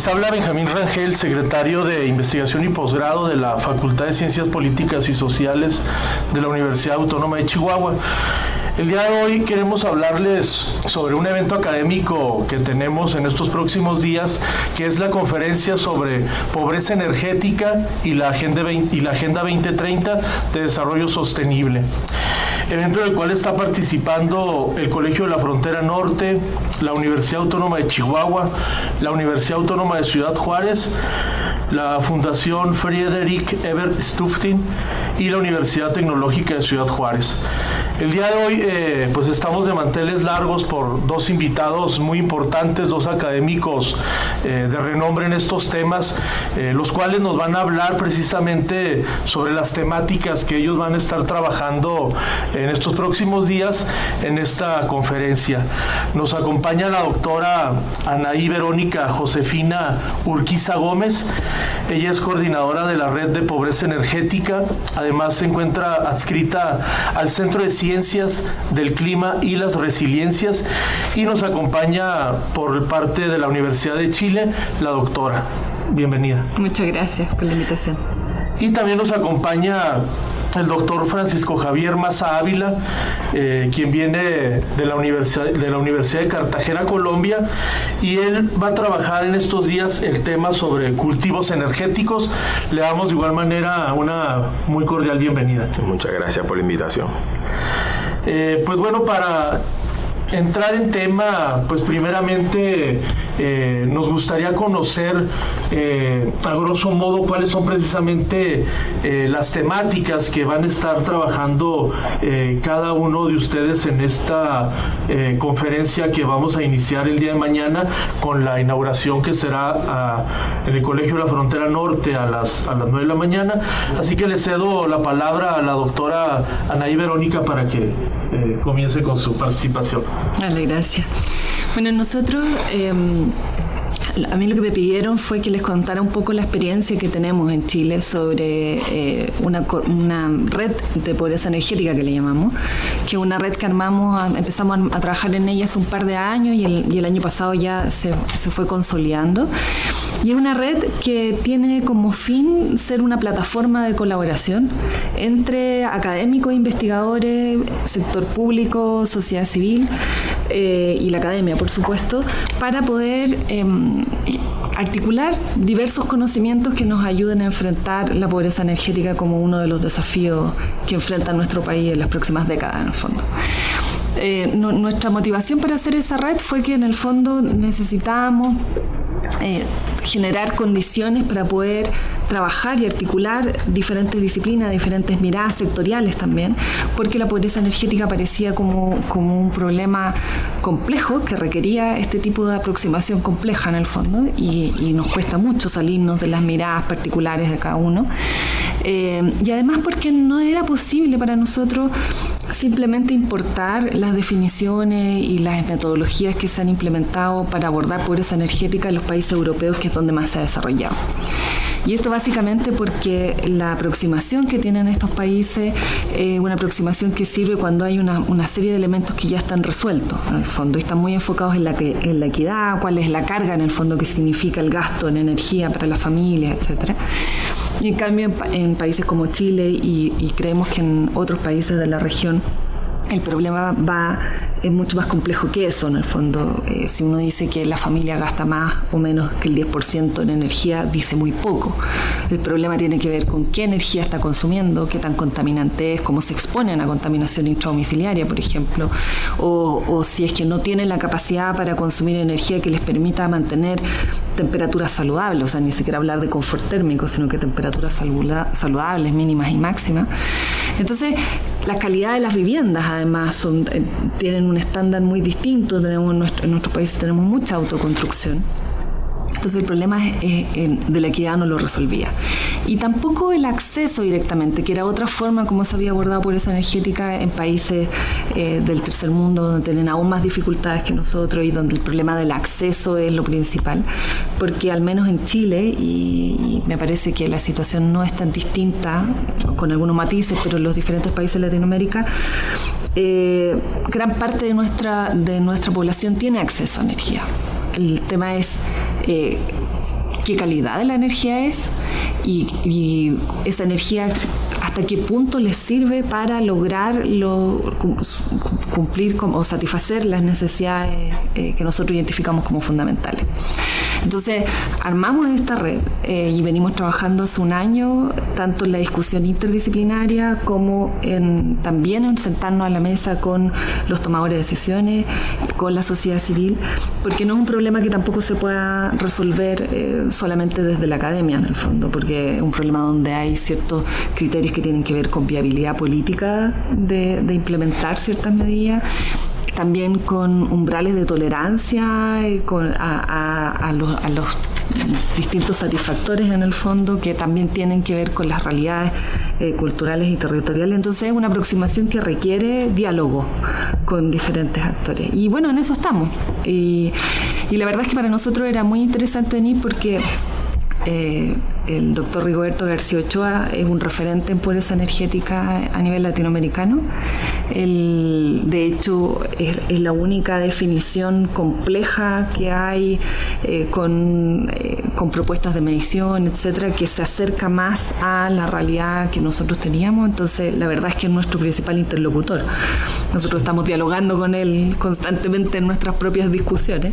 Les habla Benjamín Rangel, secretario de Investigación y Posgrado de la Facultad de Ciencias Políticas y Sociales de la Universidad Autónoma de Chihuahua. El día de hoy queremos hablarles sobre un evento académico que tenemos en estos próximos días, que es la conferencia sobre pobreza energética y la Agenda 2030 de Desarrollo Sostenible. Evento en el cual está participando el Colegio de la Frontera Norte, la Universidad Autónoma de Chihuahua, la Universidad Autónoma de Ciudad Juárez, la Fundación Friedrich Ebert Stiftung y la Universidad Tecnológica de Ciudad Juárez. El día de hoy pues estamos de manteles largos por dos invitados muy importantes, dos académicos de renombre en estos temas, los cuales nos van a hablar precisamente sobre las temáticas que ellos van a estar trabajando en estos próximos días en esta conferencia. Nos acompaña la doctora Anaí Verónica Josefina Urquiza Gómez. Ella es coordinadora de la Red de Pobreza Energética. Además se encuentra adscrita al Centro de Ciencias del Clima y las Resiliencias, y nos acompaña por parte de la Universidad de Chile la doctora. Bienvenida. Muchas gracias por la invitación. Y también nos acompaña el doctor Francisco Javier Maza Ávila, quien viene de la Universidad de Cartagena, Colombia, y él va a trabajar en estos días el tema sobre cultivos energéticos. Le damos de igual manera una muy cordial bienvenida. Muchas gracias por la invitación. Pues bueno, para entrar en tema, pues primeramente nos gustaría conocer a grosso modo cuáles son precisamente las temáticas que van a estar trabajando cada uno de ustedes en esta conferencia que vamos a iniciar el día de mañana con la inauguración que será en el Colegio de la Frontera Norte a las 9 de la mañana. Así que le cedo la palabra a la doctora Anaí Verónica para que comience con su participación. Vale, gracias. Bueno, nosotros, a mí lo que me pidieron fue que les contara un poco la experiencia que tenemos en Chile sobre una red de pobreza energética que le llamamos, que es una red que empezamos a trabajar en ella hace un par de años y el año pasado ya se fue consolidando. Y es una red que tiene como fin ser una plataforma de colaboración entre académicos, investigadores, sector público, sociedad civil y la academia, por supuesto, para poder articular diversos conocimientos que nos ayuden a enfrentar la pobreza energética como uno de los desafíos que enfrenta nuestro país en las próximas décadas, en el fondo. Nuestra motivación para hacer esa red fue que en el fondo necesitábamos generar condiciones para poder trabajar y articular diferentes disciplinas, diferentes miradas sectoriales también, porque la pobreza energética parecía como un problema complejo que requería este tipo de aproximación compleja en el fondo, y nos cuesta mucho salirnos de las miradas particulares de cada uno, y además porque no era posible para nosotros simplemente importar las definiciones y las metodologías que se han implementado para abordar pobreza energética en los países europeos, que es donde más se ha desarrollado. Y esto básicamente porque la aproximación que tienen estos países es una aproximación que sirve cuando hay una serie de elementos que ya están resueltos, en el fondo, y están muy enfocados en la equidad, cuál es la carga, en el fondo, que significa el gasto en energía para las familias, etcétera. Y en cambio en países como Chile y creemos que en otros países de la región el problema es mucho más complejo que eso, en el fondo. Si uno dice que la familia gasta más o menos que el 10% en energía, dice muy poco. El problema tiene que ver con qué energía está consumiendo, qué tan contaminante es, cómo se exponen a contaminación intradomiciliaria, por ejemplo, o si es que no tienen la capacidad para consumir energía que les permita mantener temperaturas saludables, o sea, ni siquiera hablar de confort térmico, sino que temperaturas saludables, mínimas y máximas. Entonces, la calidad de las viviendas, además, tienen un estándar muy distinto. En nuestro país tenemos mucha autoconstrucción. Entonces el problema de la equidad no lo resolvía. Y tampoco el acceso directamente, que era otra forma como se había abordado pobreza energética en países del tercer mundo, donde tienen aún más dificultades que nosotros y donde el problema del acceso es lo principal. Porque al menos en Chile, y me parece que la situación no es tan distinta, con algunos matices, pero en los diferentes países de Latinoamérica, gran parte de nuestra población tiene acceso a energía. El tema es qué calidad de la energía es y esa energía hasta qué punto les sirve para lograr cumplir o satisfacer las necesidades que nosotros identificamos como fundamentales. Entonces, armamos esta red y venimos trabajando hace un año, tanto en la discusión interdisciplinaria como también en sentarnos a la mesa con los tomadores de decisiones, con la sociedad civil, porque no es un problema que tampoco se pueda resolver solamente desde la academia, en el fondo, porque es un problema donde hay ciertos criterios que tienen que ver con viabilidad política de implementar ciertas medidas, también con umbrales de tolerancia a los distintos satisfactores en el fondo, que también tienen que ver con las realidades culturales y territoriales. Entonces es una aproximación que requiere diálogo con diferentes actores. Y bueno, en eso estamos. Y la verdad es que para nosotros era muy interesante venir porque el doctor Rigoberto García Ochoa es un referente en pobreza energética a nivel latinoamericano. De hecho, es la única definición compleja que hay con propuestas de medición, etcétera, que se acerca más a la realidad que nosotros teníamos. Entonces, la verdad es que es nuestro principal interlocutor. Nosotros estamos dialogando con él constantemente en nuestras propias discusiones.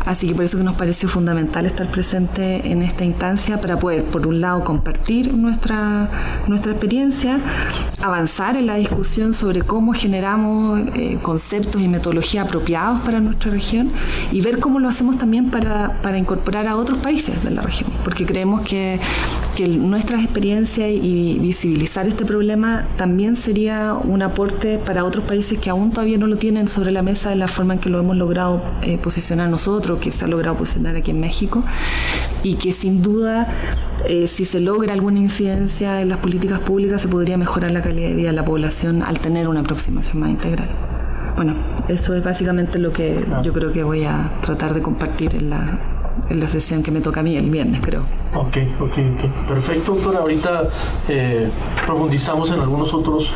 Así que por eso que nos pareció fundamental estar presente en esta instancia para poder, por un lado, compartir nuestra experiencia, avanzar en la discusión sobre cómo generamos conceptos y metodologías apropiados para nuestra región y ver cómo lo hacemos también para incorporar a otros países de la región, porque creemos que nuestras experiencias y visibilizar este problema también sería un aporte para otros países que aún todavía no lo tienen sobre la mesa de la forma en que lo hemos logrado posicionar nosotros, que se ha logrado posicionar aquí en México, y que sin duda si se logra alguna incidencia en las políticas públicas se podría mejorar la calidad de vida de la población al tener una aproximación más integral. Bueno, eso es básicamente lo que yo creo que voy a tratar de compartir en la sesión que me toca a mí el viernes, creo. Ok. Perfecto, doctora. Ahorita profundizamos en algunos otros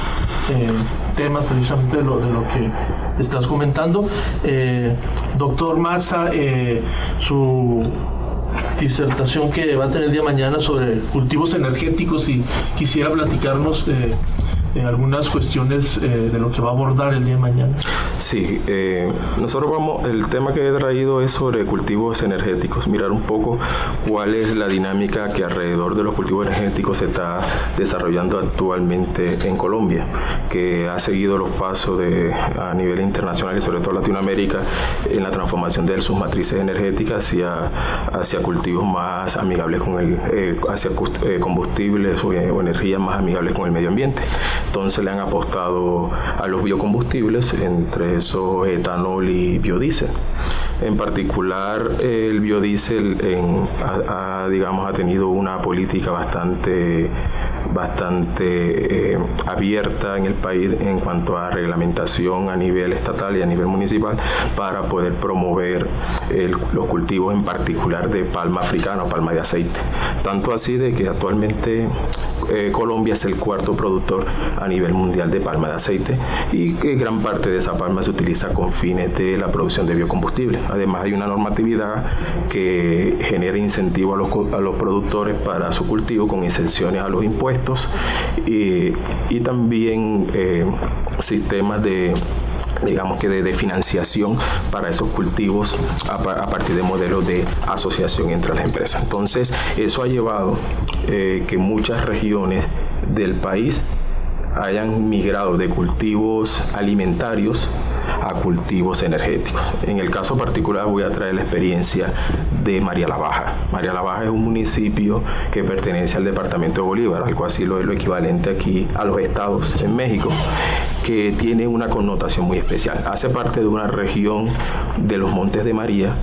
temas precisamente de lo que estás comentando. Doctor Maza, su disertación que va a tener el día de mañana sobre cultivos energéticos, y quisiera platicarnos algunas cuestiones de lo que va a abordar el día de mañana. Sí, nosotros el tema que he traído es sobre cultivos energéticos, mirar un poco cuál es la dinámica que alrededor de los cultivos energéticos se está desarrollando actualmente en Colombia, que ha seguido los pasos a nivel internacional y sobre todo Latinoamérica en la transformación de sus matrices energéticas hacia cultivos más amigables hacia combustibles o energías más amigables con el medio ambiente. Entonces le han apostado a los biocombustibles, entre esos etanol y biodiesel. En particular, el biodiesel ha tenido una política bastante abierta en el país en cuanto a reglamentación a nivel estatal y a nivel municipal para poder promover los cultivos, en particular de palma africana o palma de aceite. Tanto así de que actualmente Colombia es el cuarto productor a nivel mundial de palma de aceite, y que gran parte de esa palma se utiliza con fines de la producción de biocombustibles. Además, hay una normatividad que genera incentivo a los productores para su cultivo, con exenciones a los impuestos y también sistemas de financiación para esos cultivos a partir de modelos de asociación entre las empresas. Entonces, eso ha llevado que muchas regiones del país hayan migrado de cultivos alimentarios a cultivos energéticos. En el caso particular voy a traer la experiencia de María la Baja. María la Baja es un municipio que pertenece al departamento de Bolívar, algo así lo equivalente aquí a los estados en México, que tiene una connotación muy especial. Hace parte de una región de los Montes de María,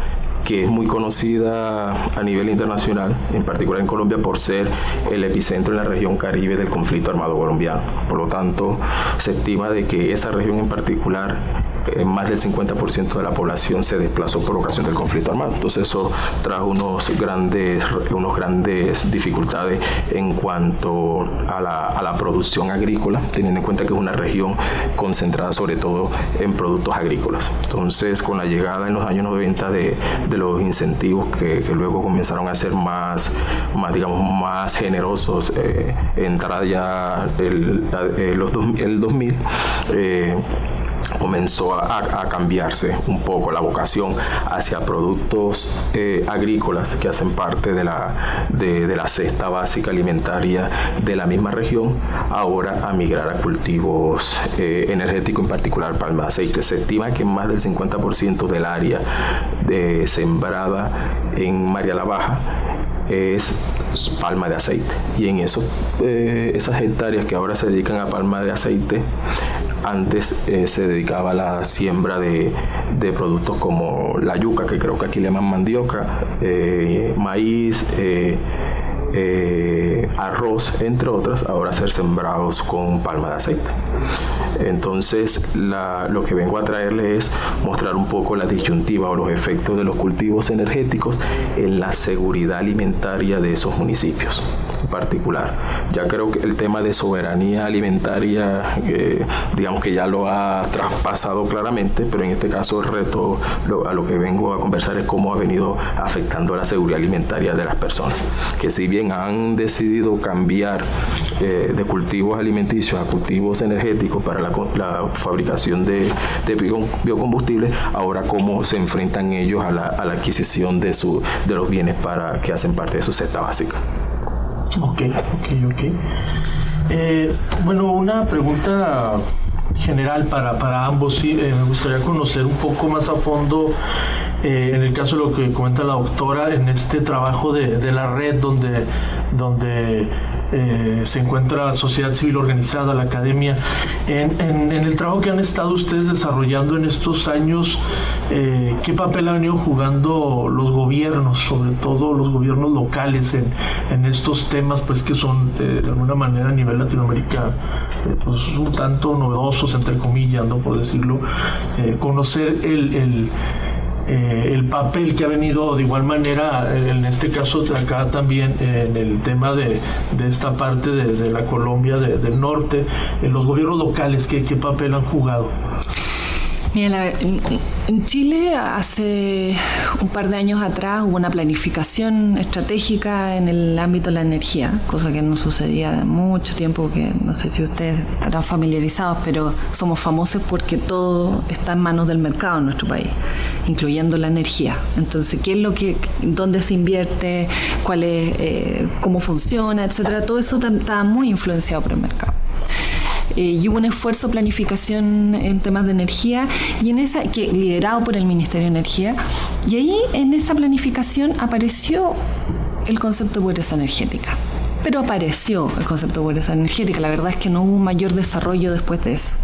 que es muy conocida a nivel internacional, en particular en Colombia, por ser el epicentro en la región Caribe del conflicto armado colombiano. Por lo tanto, se estima de que esa región en particular, más del 50% de la población se desplazó por ocasión del conflicto armado. Entonces eso trajo unos grandes dificultades en cuanto a la producción agrícola, teniendo en cuenta que es una región concentrada sobre todo en productos agrícolas. Entonces, con la llegada en los años 90 del de los incentivos que luego comenzaron a ser más generosos, entrada ya el 2000, comenzó a cambiarse un poco la vocación hacia productos agrícolas que hacen parte de la cesta básica alimentaria de la misma región, ahora a migrar a cultivos energéticos, en particular palma de aceite. Se estima que más del 50% del área sembrada en María la Baja es palma de aceite, y en esas hectáreas que ahora se dedican a palma de aceite, antes se dedicaba a la siembra de productos como la yuca, que creo que aquí le llaman mandioca, maíz, arroz, entre otras, ahora ser sembrados con palma de aceite. Entonces, lo que vengo a traerle es mostrar un poco la disyuntiva o los efectos de los cultivos energéticos en la seguridad alimentaria de esos municipios en particular. Ya creo que el tema de soberanía alimentaria, digamos que ya lo ha traspasado claramente, pero en este caso el reto, a lo que vengo a conversar es cómo ha venido afectando la seguridad alimentaria de las personas, que si bien han decidido cambiar de cultivos alimenticios a cultivos energéticos para la fabricación de biocombustibles, ahora cómo se enfrentan ellos a la adquisición de los bienes que hacen parte de su cesta básica. Ok. Bueno, una pregunta general para ambos. Sí, me gustaría conocer un poco más a fondo, en el caso de lo que comenta la doctora, en este trabajo de la red donde se encuentra la sociedad civil organizada, la academia, en el trabajo que han estado ustedes desarrollando en estos años. ¿Qué papel han venido jugando los gobiernos, sobre todo los gobiernos locales, en estos temas, pues, que son de alguna manera a nivel Latinoamérica pues un tanto novedosos, entre comillas, ¿no?, por decirlo? Conocer el papel que ha venido de igual manera, en este caso acá también, en el tema de esta parte de la Colombia del norte, en los gobiernos locales, ¿qué papel han jugado? Mira, en Chile hace un par de años atrás hubo una planificación estratégica en el ámbito de la energía, cosa que no sucedía de mucho tiempo, que no sé si ustedes estarán familiarizados, pero somos famosos porque todo está en manos del mercado en nuestro país, incluyendo la energía. Entonces, ¿qué es dónde se invierte, cuál es, cómo funciona, etcétera? Todo eso está muy influenciado por el mercado. Y hubo un esfuerzo de planificación en temas de energía liderado por el Ministerio de Energía, y ahí en esa planificación apareció el concepto de pobreza energética. Pero apareció el concepto de pobreza energética, la verdad es que no hubo un mayor desarrollo después de eso.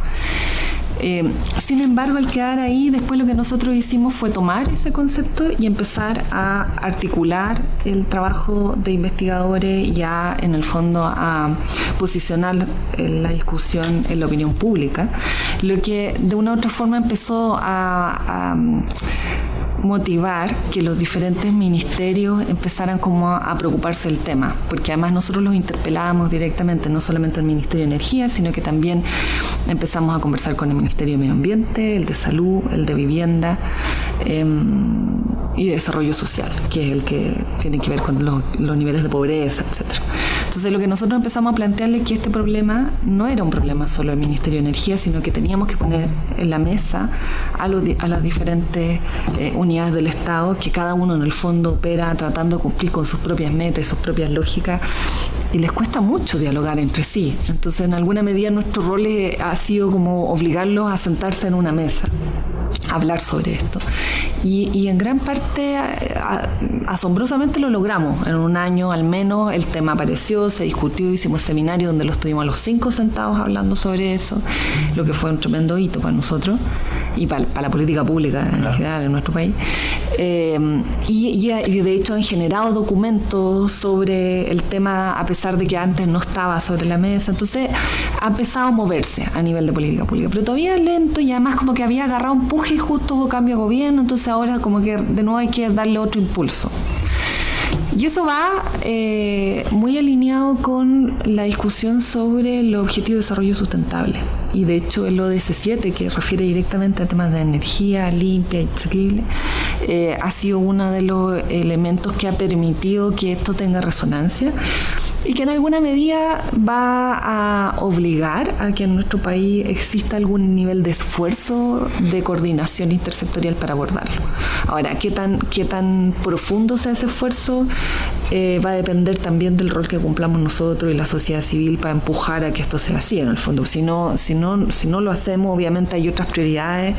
Sin embargo, al quedar ahí, después lo que nosotros hicimos fue tomar ese concepto y empezar a articular el trabajo de investigadores, ya en el fondo a posicionar la discusión en la opinión pública, lo que de una u otra forma empezó a motivar que los diferentes ministerios empezaran como a preocuparse del tema, porque además nosotros los interpelábamos directamente, no solamente el Ministerio de Energía, sino que también empezamos a conversar con el Ministerio de Medio Ambiente, el de Salud, el de Vivienda y de Desarrollo Social, que es el que tiene que ver con los niveles de pobreza, etc. Entonces lo que nosotros empezamos a plantearle es que este problema no era un problema solo del Ministerio de Energía, sino que teníamos que poner en la mesa a las diferentes unidades del Estado, que cada uno en el fondo opera tratando de cumplir con sus propias metas y sus propias lógicas, y les cuesta mucho dialogar entre sí. Entonces, en alguna medida nuestro rol ha sido como obligarlos a sentarse en una mesa, a hablar sobre esto. Y en gran parte, asombrosamente lo logramos. En un año al menos el tema apareció, se discutió, hicimos seminarios donde los tuvimos a los 5 sentados hablando sobre eso, lo que fue un tremendo hito para nosotros y para la política pública en general en nuestro país. Y de hecho han generado documentos sobre el tema, a pesar de que antes no estaba sobre la mesa. Entonces ha empezado a moverse a nivel de política pública, pero todavía lento, y además como que había agarrado un empuje y justo hubo cambio de gobierno, entonces ahora como que de nuevo hay que darle otro impulso. Y Y eso va muy alineado con la discusión sobre el Objetivo de Desarrollo Sustentable. Y de hecho el ODS 7, que refiere directamente a temas de energía limpia y asequible, ha sido uno de los elementos que ha permitido que esto tenga resonancia y que en alguna medida va a obligar a que en nuestro país exista algún nivel de esfuerzo de coordinación intersectorial para abordarlo. Ahora, ¿qué tan profundo sea ese esfuerzo? Va a depender también del rol que cumplamos nosotros y la sociedad civil para empujar a que esto sea así, en el fondo. Si no lo hacemos, obviamente hay otras prioridades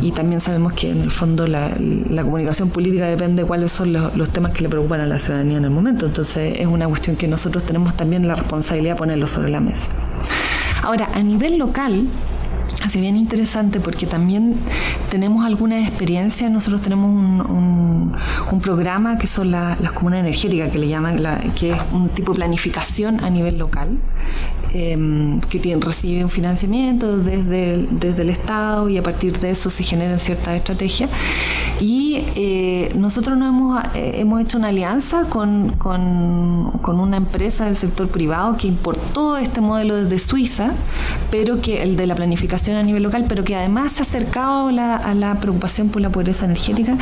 y también sabemos que en el fondo la comunicación política depende de cuáles son los temas que le preocupan a la ciudadanía en el momento. Entonces es una cuestión que nosotros tenemos también la responsabilidad de ponerlo sobre la mesa. Ahora, a nivel local, así bien interesante porque también tenemos algunas experiencias. Nosotros tenemos un programa que son las comunas energéticas, que le llaman, que es un tipo de planificación a nivel local, que recibe un financiamiento desde el Estado y a partir de eso se generan ciertas estrategias. Y nosotros hemos hecho una alianza con una empresa del sector privado que importó este modelo desde Suiza, pero que el de la planificación a nivel local, pero que además se ha acercado a la preocupación por la pobreza energética.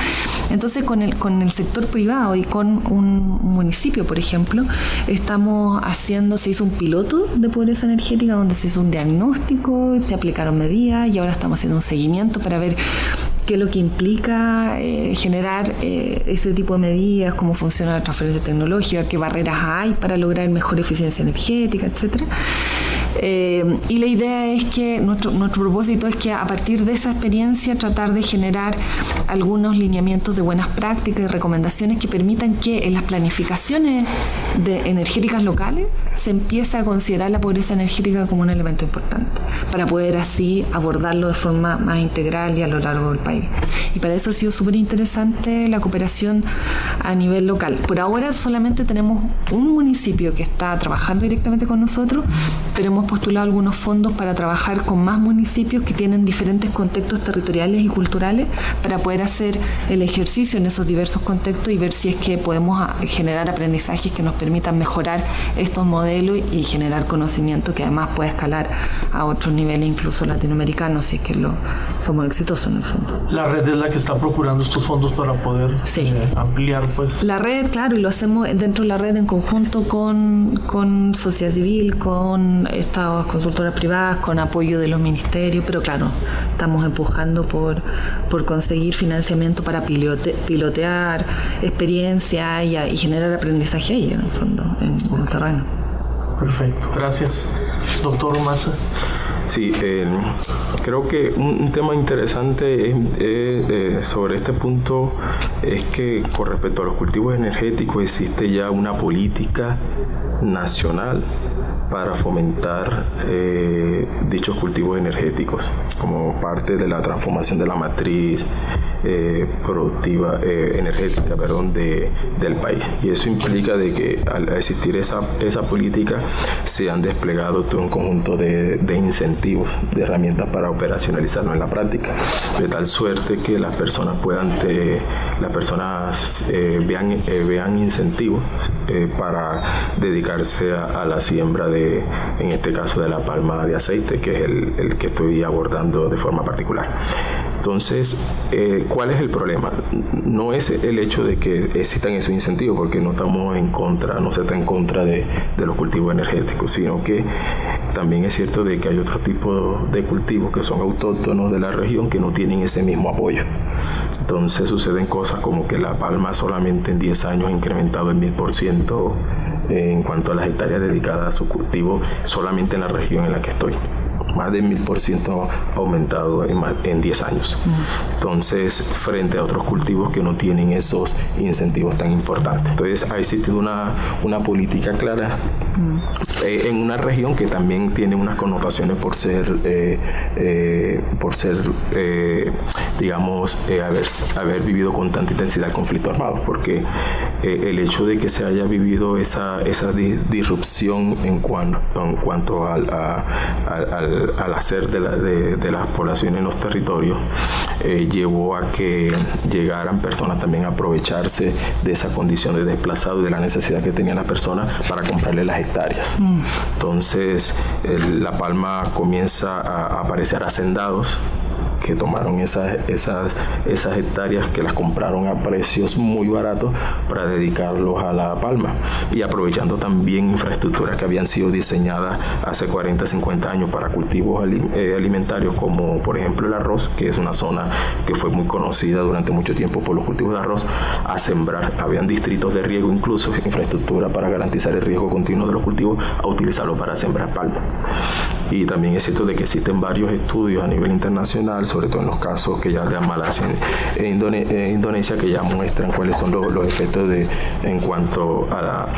Entonces con el sector privado y con un municipio, por ejemplo, se hizo un piloto de pobreza energética donde se hizo un diagnóstico, se aplicaron medidas y ahora estamos haciendo un seguimiento para ver qué es lo que implica generar ese tipo de medidas, cómo funciona la transferencia tecnológica, qué barreras hay para lograr mejor eficiencia energética, etcétera. Y la idea es que nuestro propósito es que a partir de esa experiencia tratar de generar algunos lineamientos de buenas prácticas y recomendaciones que permitan que en las planificaciones energéticas locales se empiece a considerar la pobreza energética como un elemento importante para poder así abordarlo de forma más integral y a lo largo del país. Y para eso ha sido súper interesante la cooperación a nivel local. Por ahora solamente tenemos un municipio que está trabajando directamente con nosotros, pero hemos postulado algunos fondos para trabajar con más municipios que tienen diferentes contextos territoriales y culturales para poder hacer el ejercicio en esos diversos contextos y ver si es que podemos generar aprendizajes que nos permitan mejorar estos modelos y generar conocimiento que además puede escalar a otros niveles, incluso latinoamericanos, si es que somos exitosos en el fondo. La red es la que está procurando estos fondos para poder ampliar, pues. La red, claro, y lo hacemos dentro de la red en conjunto con sociedad civil, con estas consultoras privadas, con apoyo de los ministerios, pero claro, estamos empujando por conseguir financiamiento para pilotear experiencias y generar aprendizaje ahí, en el fondo, en el terreno. Perfecto, gracias. Doctor Maza. Sí, creo que un tema interesante sobre este punto es que con respecto a los cultivos energéticos existe ya una política nacional para fomentar dichos cultivos energéticos como parte de la transformación de la matriz productiva energética del país. Y eso implica de que al existir esa política se han desplegado todo un conjunto de incentivos, de herramientas para operacionalizarlo en la práctica, de tal suerte que las personas vean incentivos para dedicarse a la siembra en este caso de la palma de aceite, que es el que estoy abordando de forma particular. Entonces, ¿cuál es el problema? No es el hecho de que existan esos incentivos, porque no se está en contra de los cultivos energéticos, sino que también es cierto de que hay otro tipo de cultivos que son autóctonos de la región que no tienen ese mismo apoyo. Entonces suceden cosas como que la palma solamente en 10 años ha incrementado el 1000% en cuanto a las hectáreas dedicadas a su cultivo solamente en la región en la que estoy. Más de 1000% aumentado en 10 años. Entonces, frente a otros cultivos que no tienen esos incentivos tan importantes. Entonces, ha existido una política clara en una región que también tiene unas connotaciones por ser haber vivido con tanta intensidad el conflicto armado, porque el hecho de que se haya vivido esa disrupción en cuanto al al hacer de las poblaciones en los territorios, llevó a que llegaran personas también a aprovecharse de esa condición de desplazado y de la necesidad que tenían las personas para comprarle las hectáreas. Entonces, La Palma comienza a aparecer hacendados que tomaron esas hectáreas, que las compraron a precios muy baratos para dedicarlos a La Palma, y aprovechando también infraestructuras que habían sido diseñadas hace 40, 50 años para cultivos alimentarios, como por ejemplo el arroz, que es una zona que fue muy conocida durante mucho tiempo por los cultivos de arroz, a sembrar. Habían distritos de riego, incluso infraestructura para garantizar el riego continuo de los cultivos, a utilizarlo para sembrar palma. Y también es cierto de que existen varios estudios a nivel internacional, sobre todo en los casos que ya de Malasia en Indonesia, que ya muestran cuáles son los efectos en cuanto a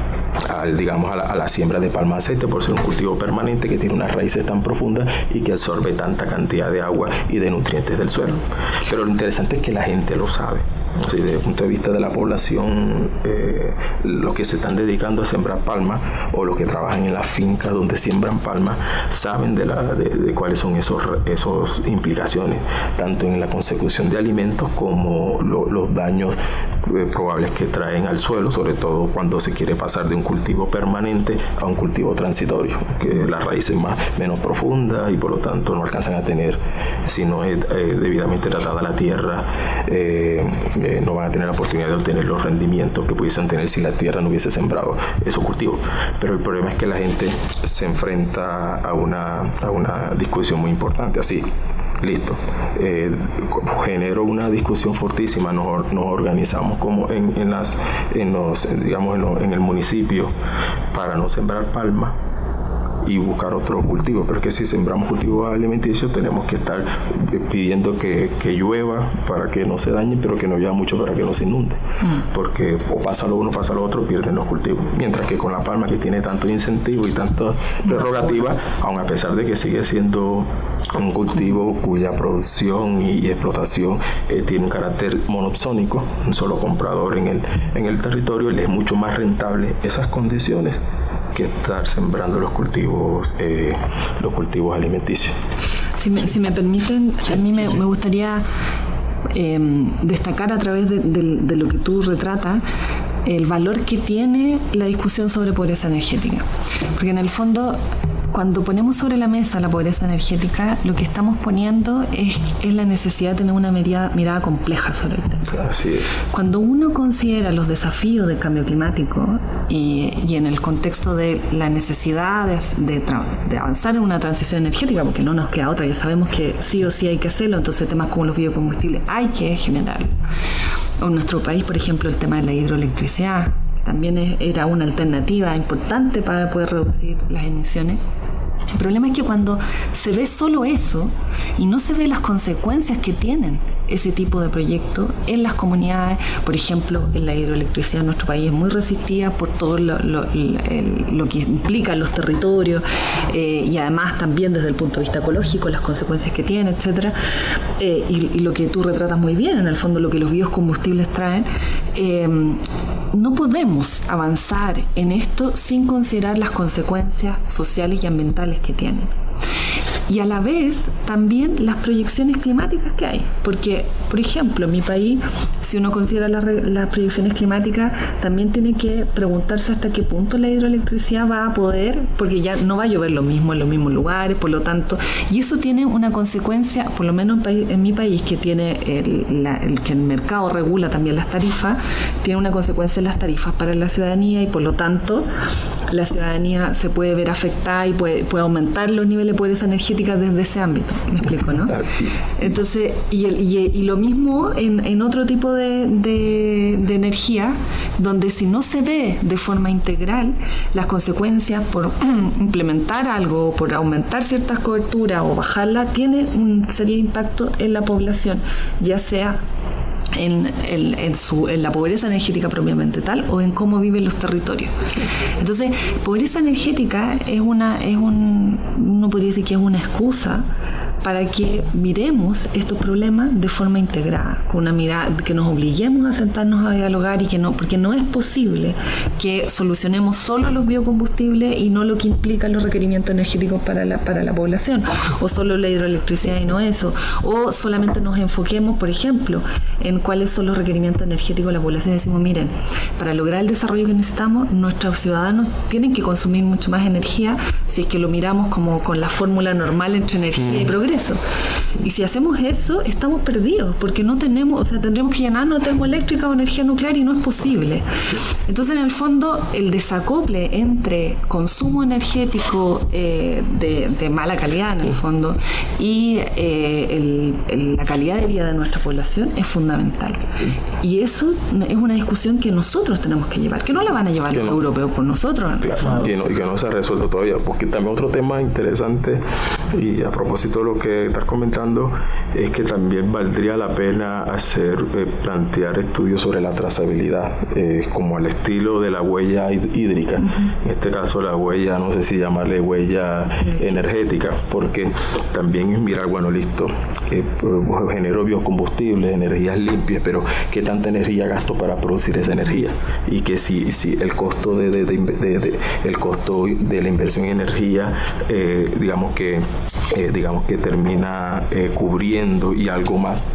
la siembra de palma de aceite, por ser un cultivo permanente que tiene unas raíces tan profundas y que absorbe tanta cantidad de agua y de nutrientes del suelo. Pero lo interesante es que la gente lo sabe. O sea, desde el punto de vista de la población, los que se están dedicando a sembrar palma o los que trabajan en las fincas donde siembran palma saben de cuáles son esos implicaciones, tanto en la consecución de alimentos como los daños probables que traen al suelo, sobre todo cuando se quiere pasar de un cultivo permanente a un cultivo transitorio, que la raíz es menos profunda y por lo tanto no alcanzan a tener, si no es debidamente tratada la tierra, no van a tener la oportunidad de obtener los rendimientos que pudiesen tener si la tierra no hubiese sembrado esos cultivos. Pero el problema es que la gente se enfrenta a una discusión muy importante. Así, listo, generó una discusión fortísima, nos organizamos como en el municipio para no sembrar palma y buscar otro cultivo, pero es que si sembramos cultivos alimenticios tenemos que estar pidiendo que llueva para que no se dañe, pero que no llueva mucho para que no se inunde, porque o pasa lo uno, pasa lo otro, pierden los cultivos. Mientras que con la palma, que tiene tanto incentivo y tantas prerrogativas, aun a pesar de que sigue siendo un cultivo cuya producción y explotación tiene un carácter monopsónico, un solo comprador en el territorio, le es mucho más rentable esas condiciones que estar sembrando los cultivos alimenticios. Si me permiten, a mí me gustaría destacar a través de lo que tú retratas el valor que tiene la discusión sobre pobreza energética, porque en el fondo, cuando ponemos sobre la mesa la pobreza energética, lo que estamos poniendo es la necesidad de tener una mirada compleja sobre el tema. Así es. Cuando uno considera los desafíos del cambio climático y en el contexto de la necesidad de avanzar en una transición energética, porque no nos queda otra, ya sabemos que sí o sí hay que hacerlo, entonces temas como los biocombustibles hay que generarlo. O en nuestro país, por ejemplo, el tema de la hidroelectricidad también era una alternativa importante para poder reducir las emisiones. El problema es que cuando se ve solo eso y no se ve las consecuencias que tienen ese tipo de proyectos en las comunidades, por ejemplo, en la hidroelectricidad en nuestro país es muy resistida por todo lo que implica los territorios y además también desde el punto de vista ecológico, las consecuencias que tiene, etcétera, y lo que tú retratas muy bien, en el fondo lo que los biocombustibles traen. No podemos avanzar en esto sin considerar las consecuencias sociales y ambientales que tienen. Y a la vez también las proyecciones climáticas que hay, porque por ejemplo en mi país, si uno considera las proyecciones climáticas, también tiene que preguntarse hasta qué punto la hidroelectricidad va a poder, porque ya no va a llover lo mismo en los mismos lugares, por lo tanto, y eso tiene una consecuencia, por lo menos en mi país, que tiene el que el mercado regula también las tarifas, tiene una consecuencia en las tarifas para la ciudadanía, y por lo tanto la ciudadanía se puede ver afectada y puede aumentar los niveles de pobreza energética desde ese ámbito, me explico, ¿no? Entonces, y lo mismo en otro tipo de energía, donde si no se ve de forma integral las consecuencias por implementar algo, por aumentar ciertas coberturas o bajarla, tiene un serio impacto en la población, ya sea en la pobreza energética propiamente tal o en cómo viven los territorios. Entonces, pobreza energética uno podría decir que es una excusa para que miremos estos problemas de forma integrada, con una mirada, que nos obliguemos a sentarnos a dialogar y que no, porque no es posible que solucionemos solo los biocombustibles y no lo que implican los requerimientos energéticos para la población, o solo la hidroelectricidad y no eso, o solamente nos enfoquemos, por ejemplo, en cuáles son los requerimientos energéticos de la población y decimos, miren, para lograr el desarrollo que necesitamos, nuestros ciudadanos tienen que consumir mucho más energía si es que lo miramos como con la fórmula normal entre energía y progreso. Y si hacemos eso, estamos perdidos, porque no tenemos, o sea, tendremos que llenarnos de termoeléctrica o energía nuclear y no es posible. Entonces, en el fondo, el desacople entre consumo energético de mala calidad, en el fondo, y la calidad de vida de nuestra población es fundamental. Y eso es una discusión que nosotros tenemos que llevar, que no la van a llevar los europeos por nosotros. Claro, y que no se ha resuelto todavía, porque también otro tema interesante, y a propósito de lo que estás comentando, es que también valdría la pena plantear estudios sobre la trazabilidad, como al estilo de la huella hídrica, en este caso la huella, no sé si llamarle huella energética, porque también es mirar, bueno, listo, genero biocombustibles, energías limpias, pero ¿qué tanta energía gasto para producir esa energía? Y que si el costo el costo de la inversión en energía, digamos que termina cubriendo y algo más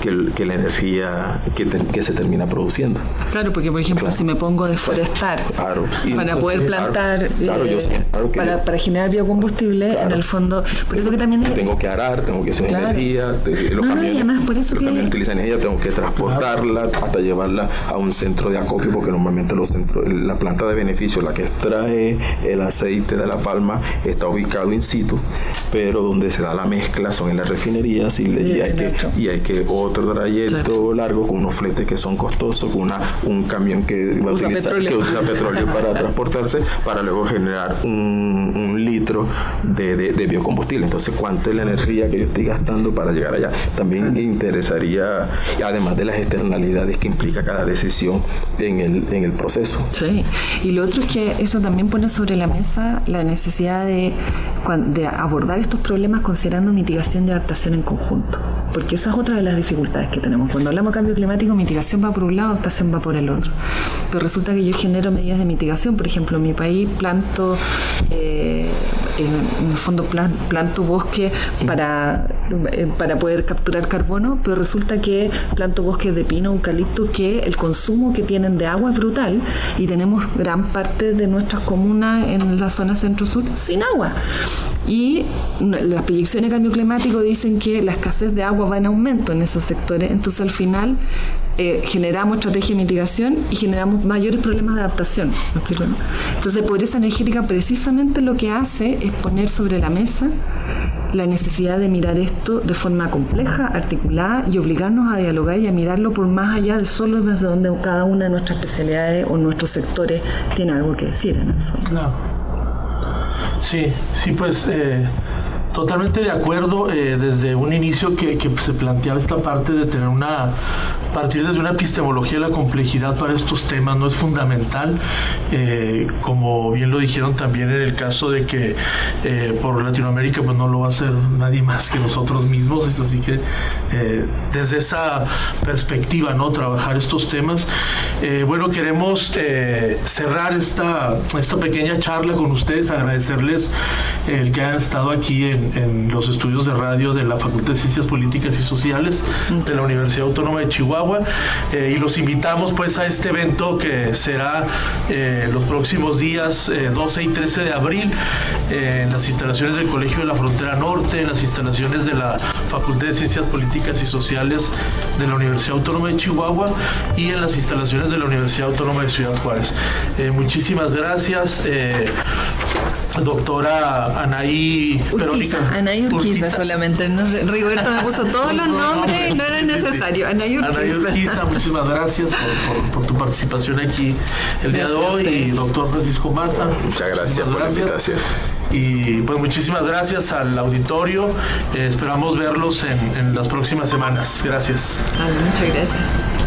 que la energía que se termina produciendo. Claro, porque por ejemplo, si me pongo a deforestar para poder plantar, para generar biocombustible, en el fondo, por eso que también tengo que arar, tengo que hacer energía, los camiones utilizan energía, tengo que transportarla hasta llevarla a un centro de acopio, porque normalmente la planta de beneficio, la que extrae el aceite de la palma, está ubicado in situ, pero donde se da la mezcla son en las refinerías y hay que otro trayecto largo con unos fletes que son costosos, con un camión que usa petróleo para transportarse, para luego generar un litro de biocombustible. Entonces, ¿cuánto es la energía que yo estoy gastando para llegar allá? También me interesaría, además de las externalidades que implica cada decisión en el proceso. Sí, y lo otro es que eso también pone sobre la mesa la necesidad de abordar estos problemas considerando mitigación y adaptación en conjunto, porque esa es otra de las dificultades que tenemos. Cuando hablamos de cambio climático, mitigación va por un lado, adaptación va por el otro, pero resulta que yo genero medidas de mitigación. Por ejemplo, en mi país planto en el fondo planto bosque para poder capturar carbono, pero resulta que planto bosques de pino, eucalipto, que el consumo que tienen de agua es brutal, y tenemos gran parte de nuestras comunas en la zona centro-sur sin agua, y las proyecciones de cambio climático dicen que la escasez de agua va en aumento en esos sectores. Entonces, al final generamos estrategia de mitigación y generamos mayores problemas de adaptación. ¿Me explico? Entonces, pobreza energética precisamente lo que hace es poner sobre la mesa la necesidad de mirar esto de forma compleja, articulada, y obligarnos a dialogar y a mirarlo por más allá de solo desde donde cada una de nuestras especialidades o nuestros sectores tiene algo que decir en el fondo. Claro. Sí, pues totalmente de acuerdo. Desde un inicio que se planteaba esta parte de tener partir desde una epistemología de la complejidad para estos temas no es fundamental, como bien lo dijeron también en el caso de que por Latinoamérica pues no lo va a hacer nadie más que nosotros mismos. Es así que desde esa perspectiva, ¿no?, trabajar estos temas. Bueno, queremos cerrar esta pequeña charla con ustedes, agradecerles el que hayan estado aquí en los estudios de radio de la Facultad de Ciencias Políticas y Sociales de la Universidad Autónoma de Chihuahua, y los invitamos pues a este evento que será los próximos días 12 y 13 de abril en las instalaciones del Colegio de la Frontera Norte, en las instalaciones de la Facultad de Ciencias Políticas y Sociales de la Universidad Autónoma de Chihuahua y en las instalaciones de la Universidad Autónoma de Ciudad Juárez. Muchísimas gracias, doctora Anaí Urquiza solamente, no sé, Rigoberto me puso todos los nombres y no era necesario. Anaí Urquiza, muchísimas gracias por tu participación aquí el día de hoy, y doctor Francisco Maza, muchas gracias por la invitación. Y pues muchísimas gracias al auditorio, esperamos verlos en las próximas semanas. Gracias. Muchas gracias.